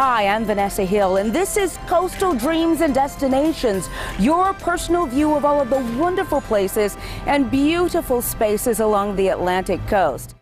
Hi, I'm Vanessa Hill, and this is Coastal Dreams and Destinations, your personal view of all of the wonderful places and beautiful spaces along the Atlantic coast.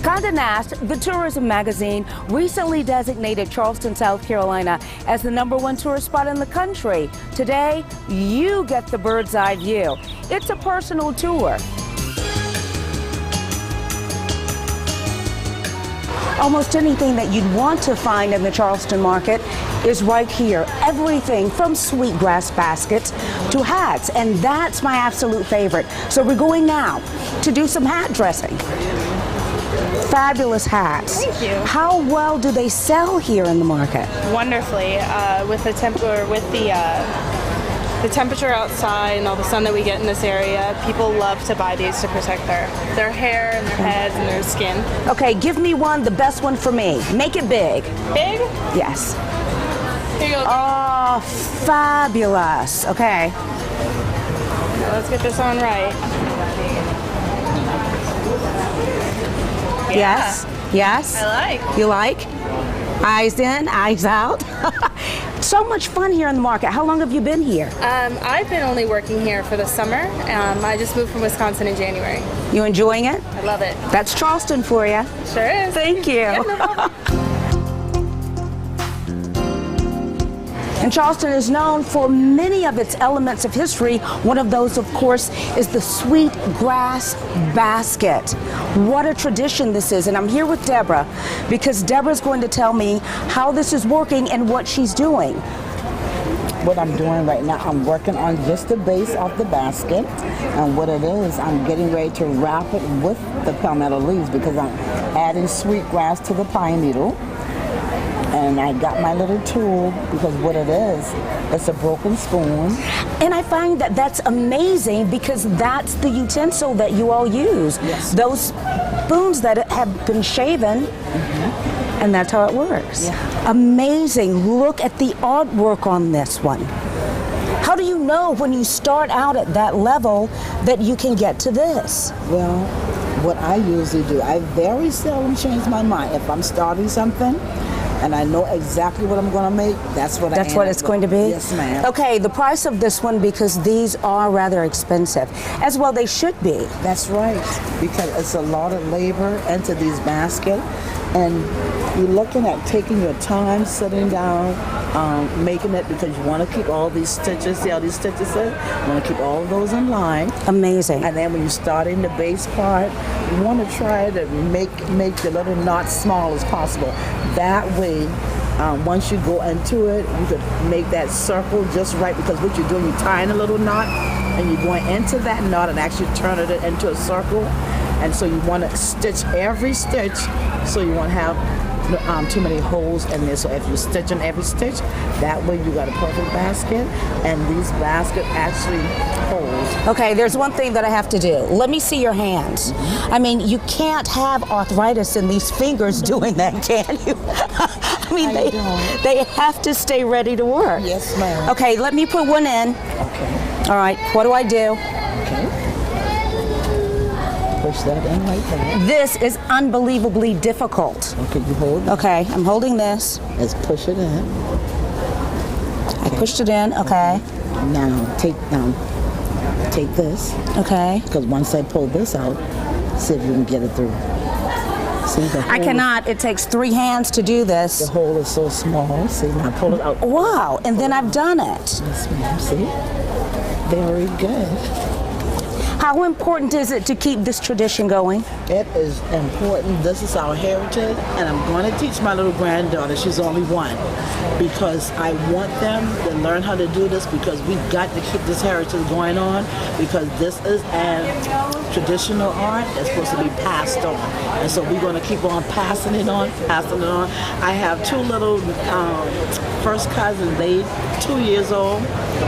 Condé Nast, the tourism magazine, recently designated Charleston, South Carolina as the #1 tourist spot in the country. Today, you get the bird's eye view. It's a personal tour. Almost anything that you'd want to find in the Charleston market is right here. Everything from sweetgrass baskets to hats, and that's my absolute favorite. So we're going now to do some hat dressing. Fabulous hats. Thank you. How well do they sell here in the market? Wonderfully, with the temperature outside and all the sun that we get in this area, people love to buy these to protect their hair and their heads and their skin. Okay, give me one, the best one for me. Make it big. Big? Yes. Here you go. Oh, fabulous. Okay. Now let's get this on right. Yes. Yes. I like. You like? Eyes in, eyes out. So much fun here in the market. How long have you been here? I've been only working here for the summer. I just moved from Wisconsin in January. You enjoying it? I love it. That's Charleston for you. Sure is. Thank you. Yeah, no problem. And Charleston is known for many of its elements of history. One of those, of course, is the sweet grass basket. What a tradition this is. And I'm here with Deborah because Deborah's going to tell me how this is working and what she's doing. What I'm doing right now, I'm working on just the base of the basket, and what it is, I'm getting ready to wrap it with the palmetto leaves because I'm adding sweet grass to the pine needle. And I got my little tool because what it is, it's a broken spoon. And I find that that's amazing because that's the utensil that you all use. Yes. Those spoons that have been shaven, and that's how it works. Yeah. Amazing. Look at the artwork on this one. How do you know when you start out at that level that you can get to this? Well, what I usually do, I very seldom change my mind. If I'm starting something, and I know exactly what I'm going to make, that's what it's going to be? Yes, ma'am. Okay, the price of this one, because these are rather expensive, as well they should be. That's right, because it's a lot of labor into these baskets, and you're looking at taking your time, sitting down, making it, because you want to keep all these stitches, see how these stitches are? You want to keep all of those in line. Amazing. And then when you start in the base part, you want to try to make the little knot small as possible. That way, once you go into it, you could make that circle just right, because what you're doing, you're tying a little knot and you're going into that knot and actually turning it into a circle. And so you want to stitch every stitch, so you won't have too many holes in there. So if you stitch in every stitch, that way you got a perfect basket, and these baskets actually hold. Okay, there's one thing that I have to do. Let me see your hands. I mean, you can't have arthritis in these fingers doing that, can you? I mean, they have to stay ready to work. Yes, ma'am. Okay, let me put one in. Okay. All right, what do I do? Okay. Push that in like that. This is unbelievably difficult. Okay, you hold it. Okay, I'm holding this. Let's push it in. I pushed it in, okay. Now take this, Okay. because once I pull this out, see if you can get it through. See, the hole, I cannot. It takes 3 hands to do the this. hole is so small. See, now pull it out. Wow, and then I've done it. Yes, ma'am. See? Very good. How important is it to keep this tradition going? It is important. This is our heritage, and I'm going to teach my little granddaughter, she's only 1, because I want them to learn how to do this, because we've got to keep this heritage going on, because this is a traditional art that's supposed to be passed on. And so we're going to keep on passing it on, passing it on. I have 2 little first cousins, they 2 years old,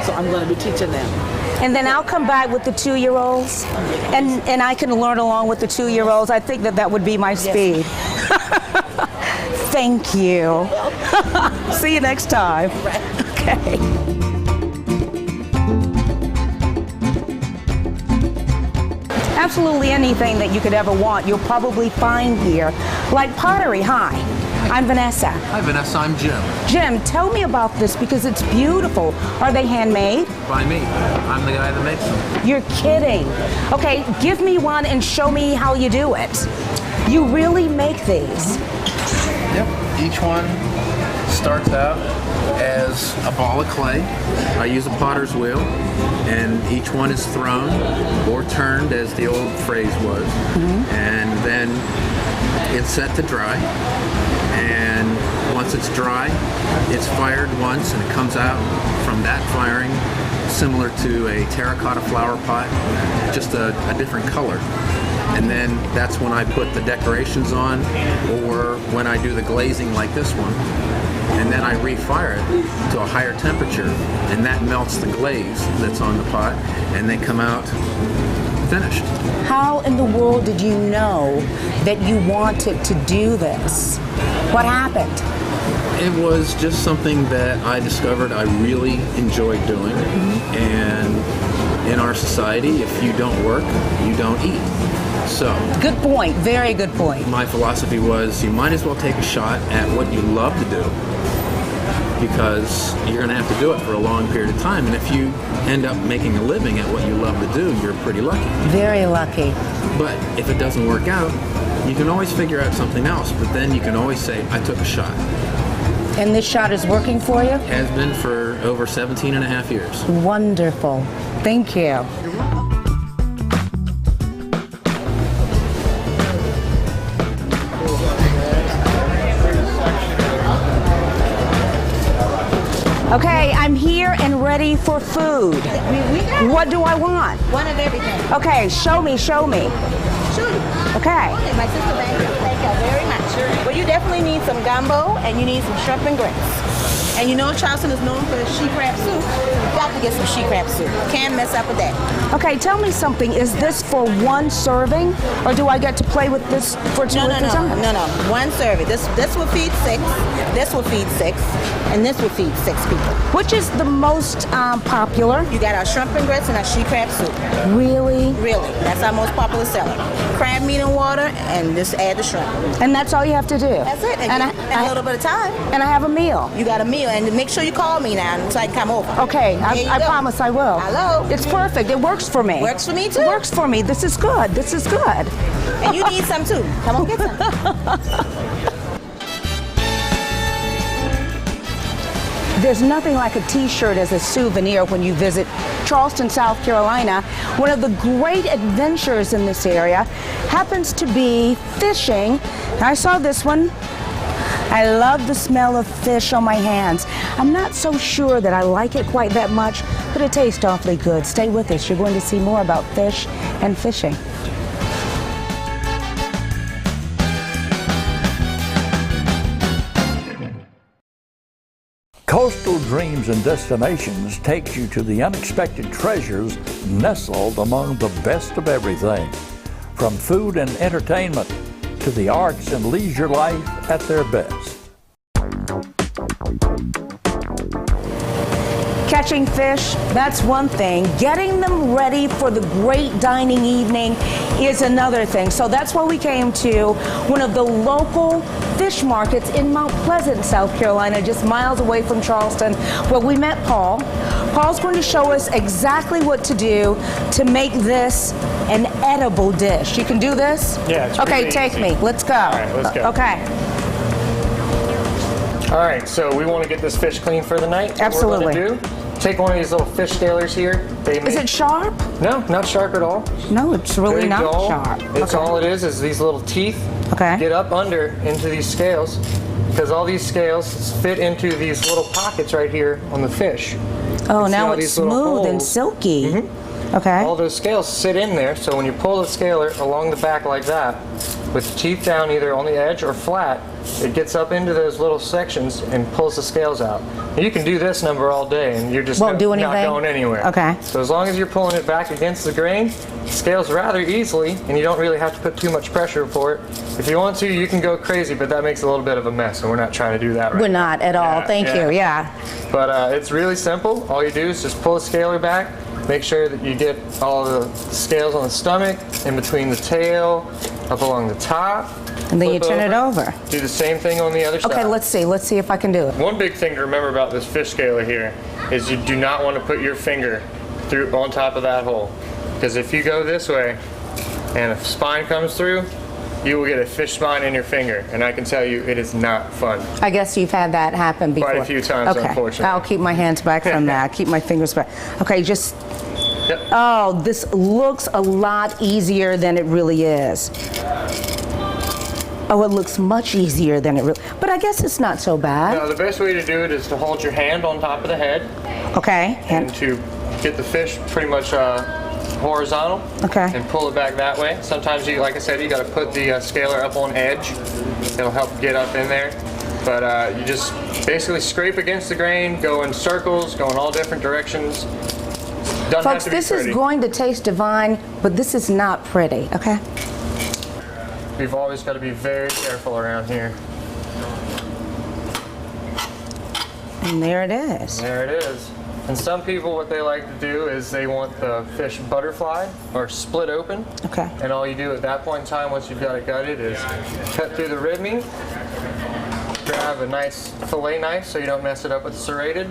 so I'm going to be teaching them. And then I'll come by with the 2-year-olds, and I can learn along with the 2-year-olds. I think that would be my speed. Thank you. See you next time. Okay. Absolutely anything that you could ever want, you'll probably find here. Like pottery. Hi, I'm Vanessa. Hi Vanessa, I'm Jim. Jim, tell me about this because it's beautiful. Are they handmade? By me. I'm the guy that makes them. You're kidding. Okay, give me one and show me how you do it. You really make these. Yep. Each one starts out as a ball of clay. I use a potter's wheel, and each one is thrown or turned, as the old phrase was, and then it's set to dry. And once it's dry, it's fired once, and it comes out from that firing similar to a terracotta flower pot, just a different color. And then that's when I put the decorations on, or when I do the glazing like this one. And then I refire it to a higher temperature, and that melts the glaze that's on the pot, and they come out finished. How in the world did you know that you wanted to do this? What happened? It was just something that I discovered I really enjoyed doing. And in our society, if you don't work, you don't eat. So, Good point, very good point. my philosophy was you might as well take a shot at what you love to do, because you're going to have to do it for a long period of time. And if you end up making a living at what you love to do, you're pretty lucky. Very lucky. But if it doesn't work out, you can always figure out something else. But then you can always say, I took a shot. And this shot is working for you? Has been for over 17 and a half years. Wonderful. Thank you. Okay, I'm here and ready for food. What do I want? One of everything. Okay, show me. Shoot. Okay. My sister thank you very much. Well, you definitely need some gumbo and you need some shrimp and grits. And you know Charleston is known for she crab soup. You got to get some she crab soup. Can't mess up with that. Okay, tell me something. Is this for one serving, or do I get to play with this for two at a time? No. One serving. This will feed 6. This will feed 6. And this will feed 6 people. Which is the most popular? You got our shrimp and grits and our she crab soup. Really? Really. That's our most popular seller. Crab meat and water, and just add the shrimp. And that's all you have to do? That's it. And a little bit of time. And I have a meal? You got a meal, and make sure you call me now so I can come over. Okay, I promise I will. Hello. It's perfect. It works for me. Works for me too. It works for me. This is good. This is good. And you need some too. Come on, get some. There's nothing like a t-shirt as a souvenir when you visit Charleston, South Carolina. One of the great adventures in this area happens to be fishing. I saw this one. I love the smell of fish on my hands. I'm not so sure that I like it quite that much, but it tastes awfully good. Stay with us. You're going to see more about fish and fishing. Coastal Dreams and Destinations takes you to the unexpected treasures nestled among the best of everything. From food and entertainment to the arts and leisure life at their best. Catching fish, that's one thing. Getting them ready for the great dining evening is another thing. So that's why we came to one of the local fish markets in Mount Pleasant, South Carolina, just miles away from Charleston, where we met Paul. Paul's going to show us exactly what to do to make this an edible dish. You can do this? Yeah, it's Okay, pretty take easy. me. Let's go. All right, let's go. Okay. All right, so we want to get this fish clean for the night. What Absolutely. we're going to do, take one of these little fish scalers here. Is it sharp? No, not sharp at all. No, it's really Very not dull. sharp. It's Okay. all it is these little teeth. Okay. Get up under into these scales, because all these scales fit into these little pockets right here on the fish. Oh, see now all it's these little smooth and holes? silky. Okay. All those scales sit in there, so when you pull the scaler along the back like that, with the teeth down either on the edge or flat, it gets up into those little sections and pulls the scales out. And you can do this number all day and you're just Won't do not anything? going anywhere. Okay. So as long as you're pulling it back against the grain, it scales rather easily and you don't really have to put too much pressure for it. If you want to, you can go crazy, but that makes a little bit of a mess and we're not trying to do that right We're now. not at all. Thank you. Yeah. But it's really simple. All you do is just pull the scaler back, make sure that you get all the scales on the stomach, in between the tail, up along the top. And then you flip turn it over. Do the same thing on the other side. Okay, let's see if I can do it. One big thing to remember about this fish scaler here is you do not want to put your finger through on top of that hole. Because if you go this way and a spine comes through, you will get a fish spine in your finger. And I can tell you, it is not fun. I guess you've had that happen before. Quite a few times, okay. unfortunately. I'll keep my hands back from that. Keep my fingers back. Okay, just... Yep. Oh, this looks a lot easier than it really is. Oh, it looks much easier than it really... But I guess it's not so bad. No, the best way to do it is to hold your hand on top of the head. Okay. And to get the fish pretty much horizontal. Okay. And pull it back that way. Sometimes you, like I said, you got to put the scaler up on edge. It'll help get up in there. But you just basically scrape against the grain, go in circles, go in all different directions. Doesn't Folks, this is going to taste divine, but this is not pretty, okay? We've always got to be very careful around here. And there it is. There it is. And some people, what they like to do is they want the fish butterfly or split open. Okay. And all you do at that point in time, once you've got it gutted, is cut through the rib meat, grab a nice fillet knife so you don't mess it up with serrated.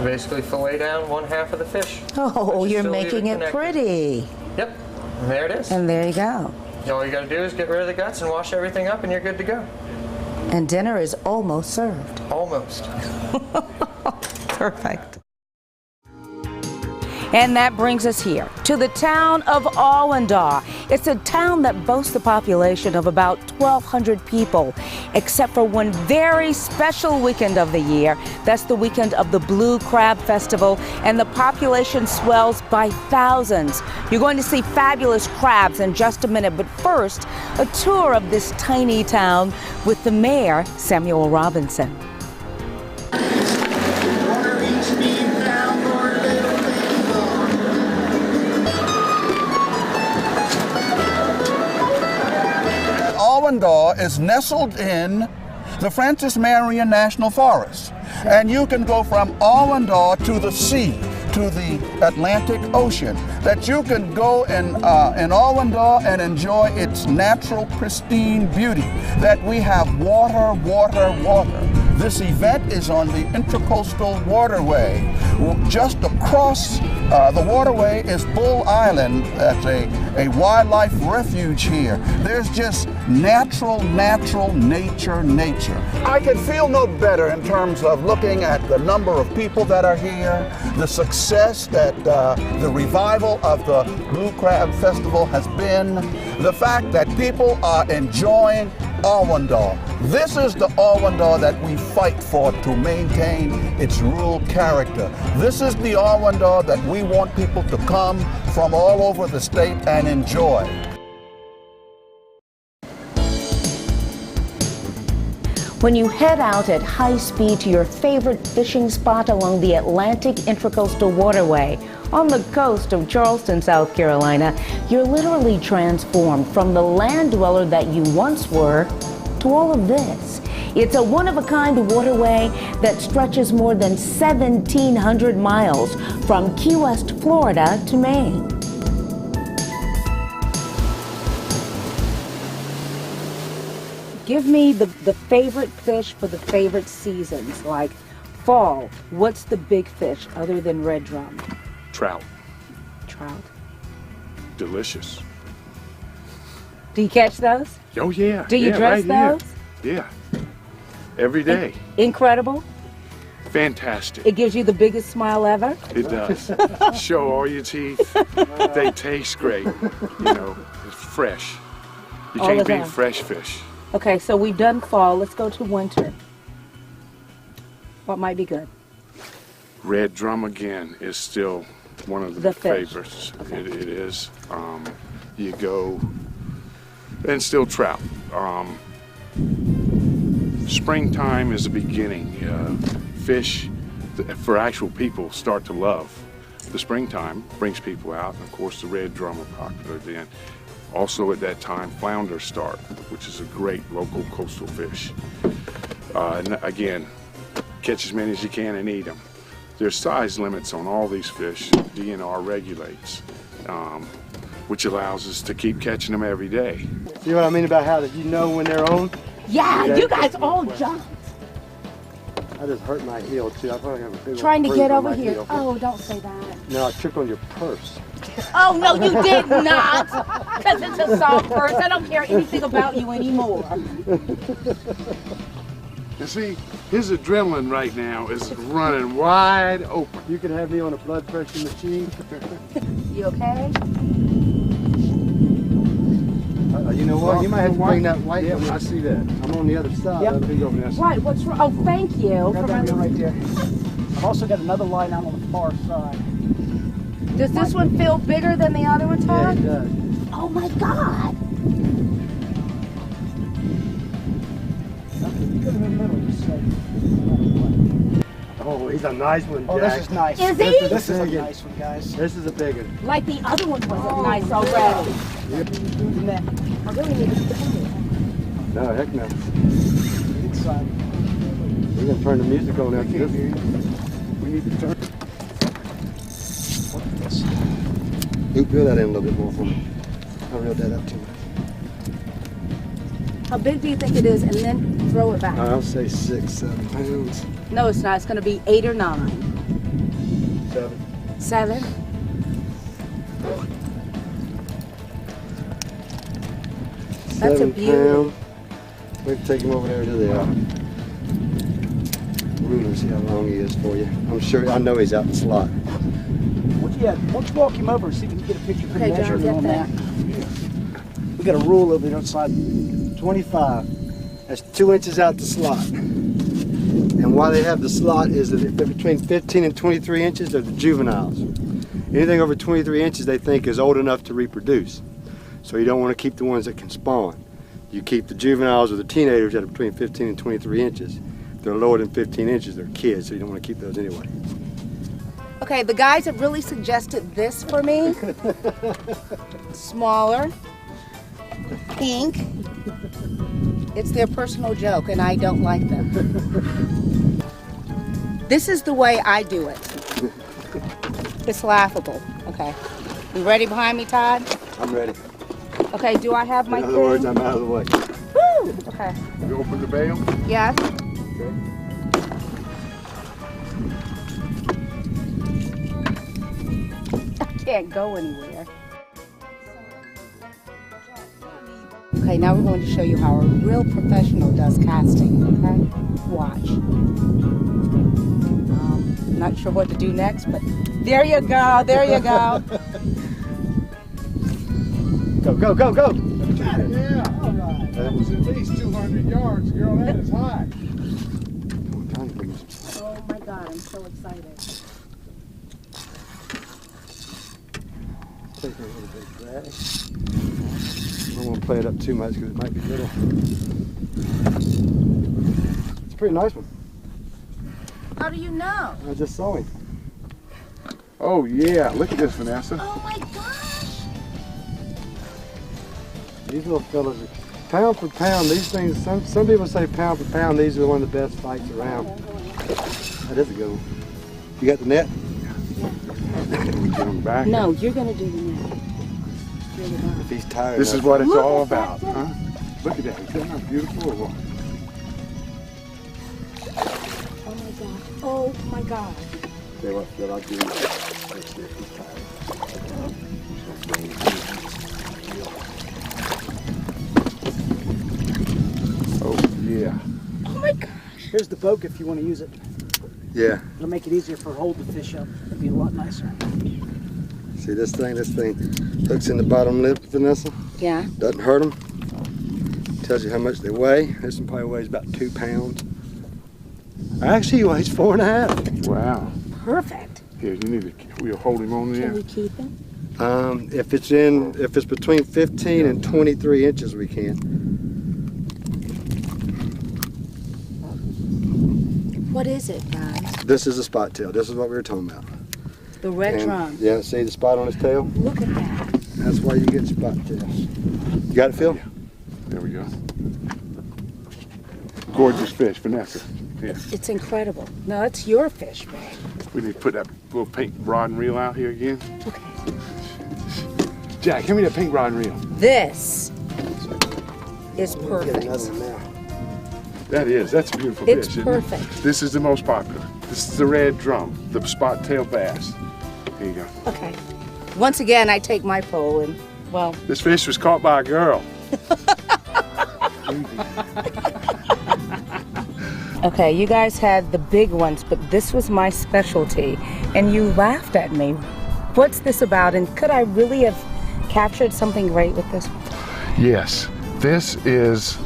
Basically fillet down one half of the fish. Oh, you're making it pretty. Yep. And there it is. And there you go. All you got to do is get rid of the guts and wash everything up and you're good to go. And dinner is almost served. Almost. Perfect. And that brings us here to the town of Awendaw. It's a town that boasts a population of about 1,200 people, except for one very special weekend of the year. That's the weekend of the Blue Crab Festival, and the population swells by thousands. You're going to see fabulous crabs in just a minute, but first, a tour of this tiny town with the mayor, Samuel Robinson. Awendaw is nestled in the Francis Marion National Forest, and you can go from Awendaw to the sea, to the Atlantic Ocean, that you can go in Awendaw and enjoy its natural pristine beauty, that we have water, water, water. This event is on the Intracoastal Waterway. Just across the waterway is Bull Island. That's a wildlife refuge here. There's just natural nature. I can feel no better in terms of looking at the number of people that are here, the success that the revival of the Blue Crab Festival has been, the fact that people are enjoying Awendaw. This is the Awendaw that we fight for to maintain its rural character. This is the Awendaw that we want people to come from all over the state and enjoy. When you head out at high speed to your favorite fishing spot along the Atlantic Intracoastal Waterway on the coast of Charleston, South Carolina, you're literally transformed from the land dweller that you once were to all of this. It's a one-of-a-kind waterway that stretches more than 1,700 miles from Key West, Florida to Maine. Give me the favorite fish for the favorite seasons, like fall. What's the big fish other than red drum? Trout. Trout. Delicious. Do you catch those? Oh yeah. Do you dress right those? Here. Yeah. Every day. Incredible. Fantastic. It gives you the biggest smile ever. It does. Show all your teeth. They taste great. You know, it's fresh. You All can't the beat time. fresh fish. Okay, so we've done fall. Let's go to winter. What might be good? Red drum again is still one of The the fish. favorites. Okay. It is. You go and still trout. Springtime is the beginning. Fish, for actual people, start to love. The springtime brings people out. Of course, the red drum are popular then. Also at that time, flounder start, which is a great local coastal fish. And again, catch as many as you can and eat them. There's size limits on all these fish. DNR regulates, which allows us to keep catching them every day. See what I mean about how you know when they're on? Yeah, you guys all jumped. I just hurt my heel too. I probably have a big Trying to bruise get on over my here. heel. Oh, don't say that. No, I tripped on your purse. Oh, no, you did not. Because it's a soft purse. I don't care anything about you anymore. You see, his adrenaline right now is running wide open. You can have me on a blood pressure machine. You okay? You know what? You might have to bring that white. Yeah, I see that. I'm on the other side. Yep. There you go, Vanessa. Right, what's wrong? Oh, thank you. Got that one right there. I've also got another line out on the far side. Does this one feel bigger than the other one, Yeah, Todd? it does. Oh my God. Oh, he's a nice one, Jack. Oh, this is nice. Is he? This is a Big one. nice one, guys. This is a big one. Like the other one wasn't nice already. Isn't that I really need to No, heck no. inside? We're going to turn the music on after this. We need to turn. Oop, reel that in a little bit more for me. I reeled that up too much. How big do you think it is? And then throw it back. I'll say 6, 7 pounds. No, it's not. It's going to be 8 or 9. 7. 7. That's a 7 beautiful. pound. We can take him over there to the ruler, see how long he is for you. I'm sure, I know he's out in slot. Why don't you walk him over and see if we can get a picture of him Okay, John, measuring get on that. that. We got a rule over there outside. 25. That's 2 inches out the slot. And why they have the slot is that if they're between 15 and 23 inches, they're the juveniles. Anything over 23 inches they think is old enough to reproduce. So you don't want to keep the ones that can spawn. You keep the juveniles or the teenagers that are between 15 and 23 inches. If they're lower than 15 inches, they're kids, so you don't want to keep those anyway. Okay, the guys have really suggested this for me. Smaller. Pink. It's their personal joke, and I don't like them. This is the way I do it. It's laughable. Okay. You ready behind me, Todd? I'm ready. Okay, do I have my In thing? other words, I'm out of the way. Woo! Okay. You open the bail? Yes. I can't go anywhere. Okay, now we're going to show you how a real professional does casting, okay? Watch. Not sure what to do next, but there you go, there you go. Go, go, go, go! Yeah. That was at least 200 yards, girl. That is high. Oh my God, I'm so excited. Take a little bit drag. I don't want to play it up too much because it might be little. It's a pretty nice one. How do you know? I just saw him. Oh yeah, look at this, Vanessa. Oh my gosh! These little fellas are pound for pound. These things, some people say pound for pound, these are one of the best fights around. That is a good one. You got the net? We get him back. No, you're gonna do the net. If he's tired. This is enough. what it's Look all at that about, huh? Look at that. Isn't that beautiful or what? Oh my God. Say what, Phil, I'll do it. Let's see if he's tired. Oh yeah. Oh my gosh. Here's the boat if you want to use it. Yeah. It'll make it easier for holding the fish up. It'll be a lot nicer. See this thing hooks in the bottom lip, Vanessa. Yeah. Doesn't hurt them. Tells you how much they weigh. This one probably weighs about 2 pounds. Actually, he weighs 4.5. Wow. Perfect. Here, you need to. We'll hold him on Can there. we keep him? If it's between 15 and 23 inches, we can. What is it, guys? This is a spot tail. This is what we were talking about. The red And, drum. yeah, see the spot on his tail? Look at that. That's why you get spot tails. You got it, Phil? Yeah. There we go. Gorgeous fish, Vanessa. Yeah. It's incredible. No, it's your fish, babe. We need to put that little pink rod and reel out here again. Okay. Jack, give me that pink rod and reel. This is Get perfect. another one now. That's a beautiful It's fish, isn't perfect. it? This is the most popular. This is the red drum, the spot tail bass. Here you go. Okay. Once again, I take my pole and, well, This fish was caught by a girl. okay, you guys had the big ones, but this was my specialty, and you laughed at me. What's this about, and could I really have captured something great with this one? Yes, this is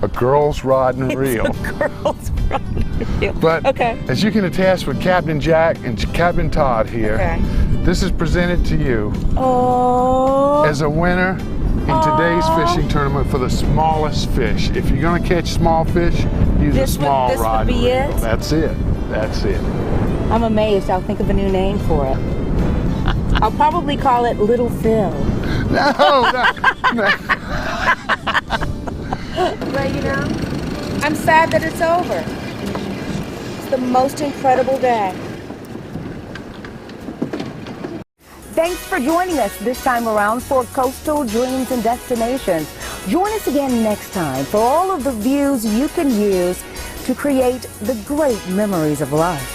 a girl's rod and reel. Girls run. But Okay. as you can attest with Captain Jack and Captain Todd here, Okay. this is presented to you Oh. as a winner in today's fishing tournament for the smallest fish. If you're gonna catch small fish, use a small this rod would and be reel. it? That's it. That's it. I'm amazed. I'll think of a new name for it. I'll probably call it Little Phil. No. Well, you know, I'm sad that it's over. It's the most incredible day. Thanks for joining us this time around for Coastal Dreams and Destinations. Join us again next time for all of the views you can use to create the great memories of life.